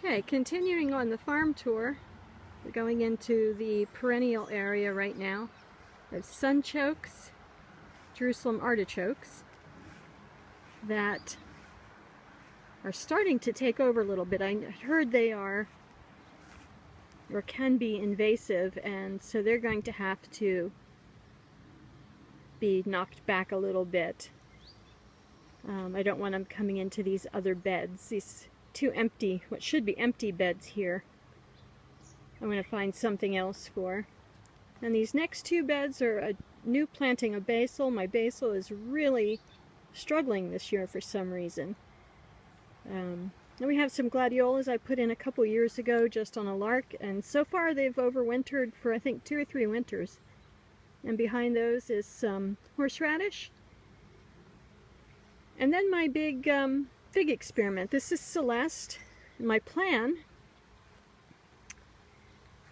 Okay, continuing on the farm tour, we're going into the perennial area right now. There's sunchokes, Jerusalem artichokes, that are starting to take over a little bit. I heard they are, or can be, invasive, and so they're going to have to be knocked back a little bit. I don't want them coming into these other beds, these two empty, what should be empty beds here. I'm going to find something else for. And these next two beds are a new planting of basil. My basil is really struggling this year for some reason. And we have some gladiolas I put in a couple years ago just on a lark, and so far they've overwintered for I think 2 or 3 winters. And behind those is some horseradish. And then my big fig experiment. This is Celeste. My plan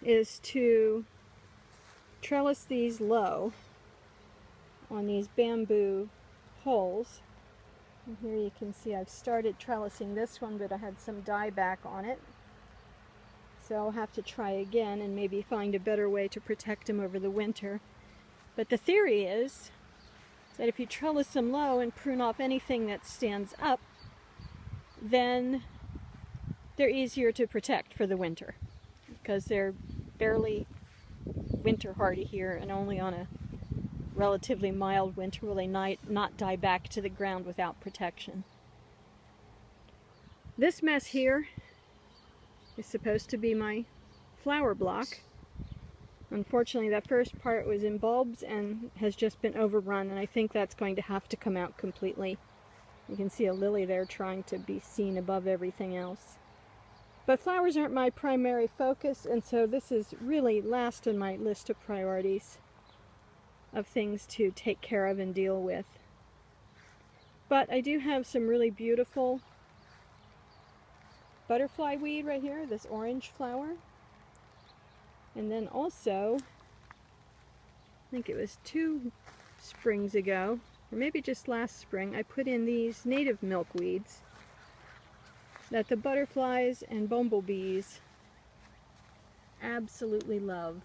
is to trellis these low on these bamboo poles. And here you can see I've started trellising this one, but I had some dieback on it. So I'll have to try again and maybe find a better way to protect them over the winter. But the theory is that if you trellis them low and prune off anything that stands up, then they're easier to protect for the winter, because they're barely winter hardy here, and only on a relatively mild winter will they not die back to the ground without protection. This mess here is supposed to be my flower block. Unfortunately, that first part was in bulbs and has just been overrun, and I think that's going to have to come out completely. You can see a lily there trying to be seen above everything else. But flowers aren't my primary focus, and so this is really last on my list of priorities of things to take care of and deal with. But I do have some really beautiful butterfly weed right here, this orange flower. And then also, I think it was 2 springs ago, or maybe just last spring, I put in these native milkweeds that the butterflies and bumblebees absolutely love.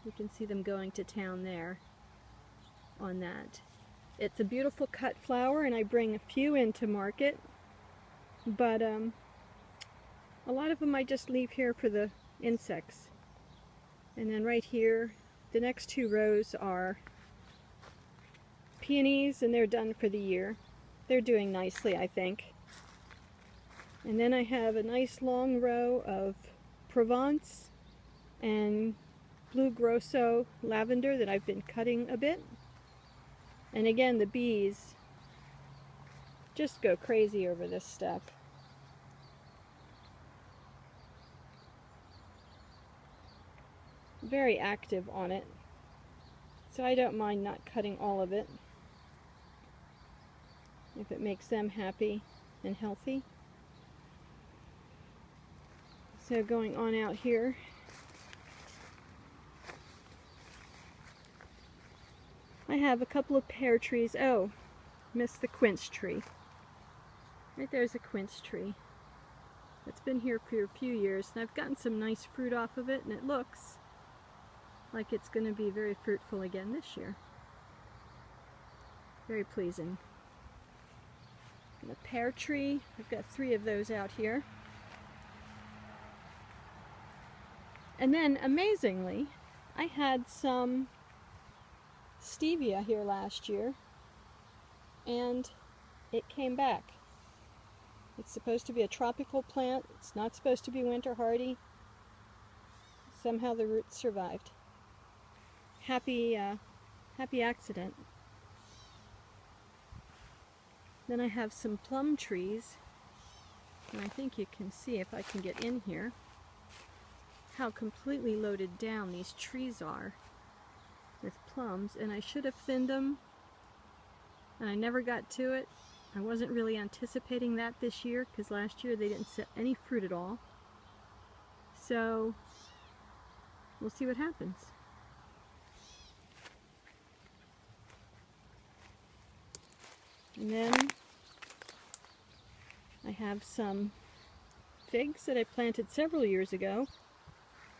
You can see them going to town there on that. It's a beautiful cut flower, and I bring a few in to market, but a lot of them I just leave here for the insects. And then right here, the next 2 rows are peonies, and they're done for the year. They're doing nicely, I think. And then I have a nice long row of Provence and blue grosso lavender that I've been cutting a bit. And again, the bees just go crazy over this stuff. Very active on it, so I don't mind not cutting all of it if it makes them happy and healthy. So going on out here, I have a couple of pear trees. Oh, missed the quince tree. Right there's a quince tree. It's been here for a few years, and I've gotten some nice fruit off of it, and it looks like it's going to be very fruitful again this year. Very pleasing. And the pear tree, I've got 3 of those out here. And then, amazingly, I had some Stevia here last year, and it came back. It's supposed to be a tropical plant. It's not supposed to be winter hardy. Somehow the roots survived. Happy accident. Then I have some plum trees, and I think you can see, if I can get in here, how completely loaded down these trees are with plums. And I should have thinned them, and I never got to it. I wasn't really anticipating that this year, because last year they didn't set any fruit at all. So we'll see what happens. And then I have some figs that I planted several years ago,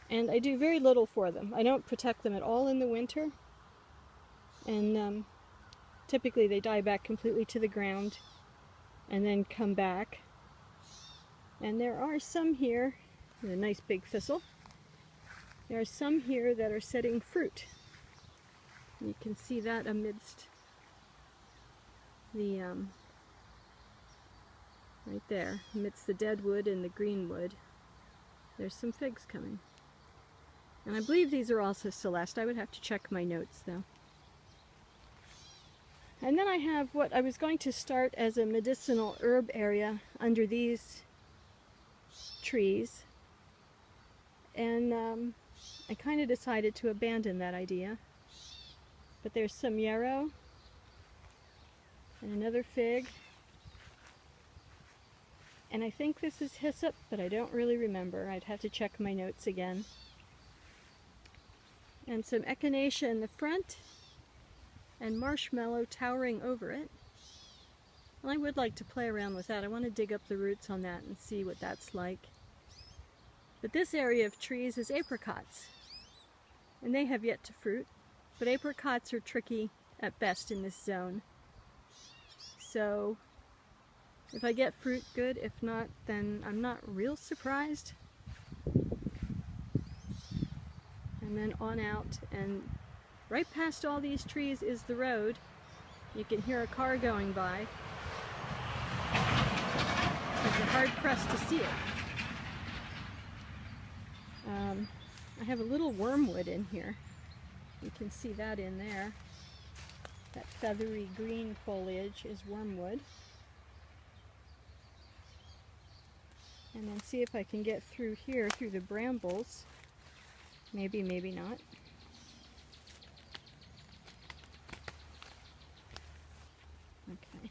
and I do very little for them. I don't protect them at all in the winter, and typically they die back completely to the ground and then come back. And there are some here, a nice big thistle. There are some here that are setting fruit. You can see that amidst the, right there, amidst the dead wood and the green wood. There's some figs coming. And I believe these are also Celeste. I would have to check my notes though. And then I have what I was going to start as a medicinal herb area under these trees. And I kind of decided to abandon that idea. But there's some yarrow and another fig. And I think this is hyssop, but I don't really remember. I'd have to check my notes again. And some echinacea in the front and marshmallow towering over it. Well, I would like to play around with that. I want to dig up the roots on that and see what that's like. But this area of trees is apricots, and they have yet to fruit. But apricots are tricky at best in this zone. So if I get fruit, good. If not, then I'm not real surprised. And then on out, and right past all these trees is the road. You can hear a car going by. You're hard pressed to see it. I have a little wormwood in here. You can see that in there. That feathery green foliage is wormwood. And then see if I can get through here, through the brambles. Maybe, maybe not. Okay.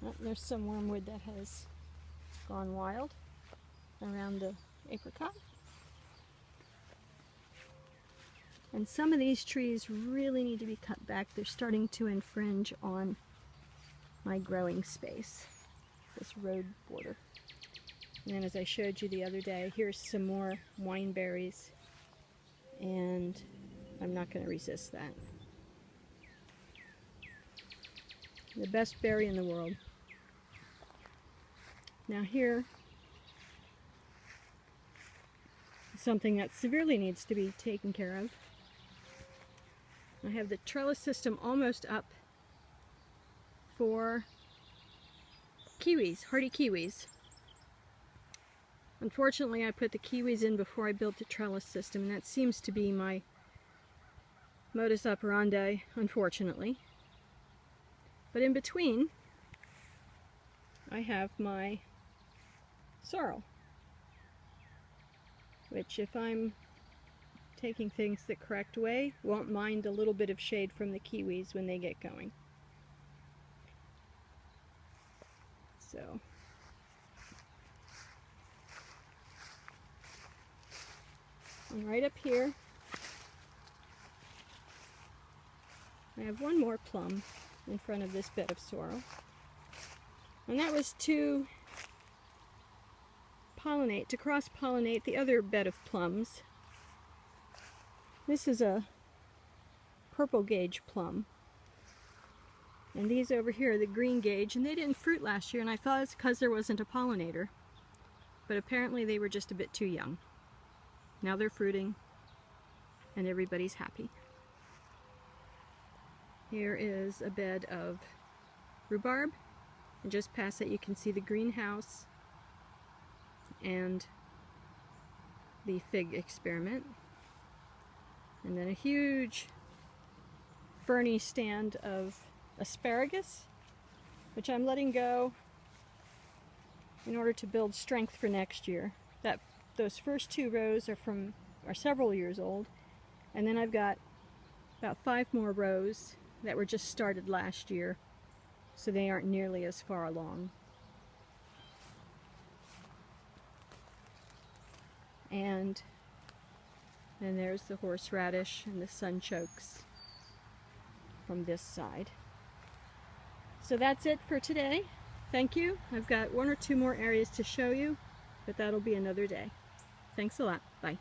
Oh, there's some wormwood that has gone wild around the apricot. And some of these trees really need to be cut back. They're starting to infringe on my growing space, this road border. And then, as I showed you the other day, here's some more wineberries, and I'm not going to resist that. The best berry in the world. Now here, something that severely needs to be taken care of. I have the trellis system almost up for kiwis, hardy kiwis. Unfortunately, I put the kiwis in before I built the trellis system, and that seems to be my modus operandi, unfortunately. But in between, I have my sorrel, which, if I'm taking things the correct way, won't mind a little bit of shade from the kiwis when they get going. So, and right up here, I have one more plum in front of this bed of sorrel. And that was to pollinate, to cross-pollinate the other bed of plums. This is a purple gauge plum. And these over here are the green gauge, and they didn't fruit last year, and I thought it's because there wasn't a pollinator. But apparently they were just a bit too young. Now they're fruiting, and everybody's happy. Here is a bed of rhubarb, and just past it you can see the greenhouse and the fig experiment. And then a huge ferny stand of asparagus, which I'm letting go in order to build strength for next year. Those first two rows are several years old, and then I've got about 5 more rows that were just started last year, so they aren't nearly as far along. And then there's the horseradish and the sunchokes from this side. So that's it for today. Thank you. I've got 1 or 2 more areas to show you, but that'll be another day. Thanks a lot. Bye.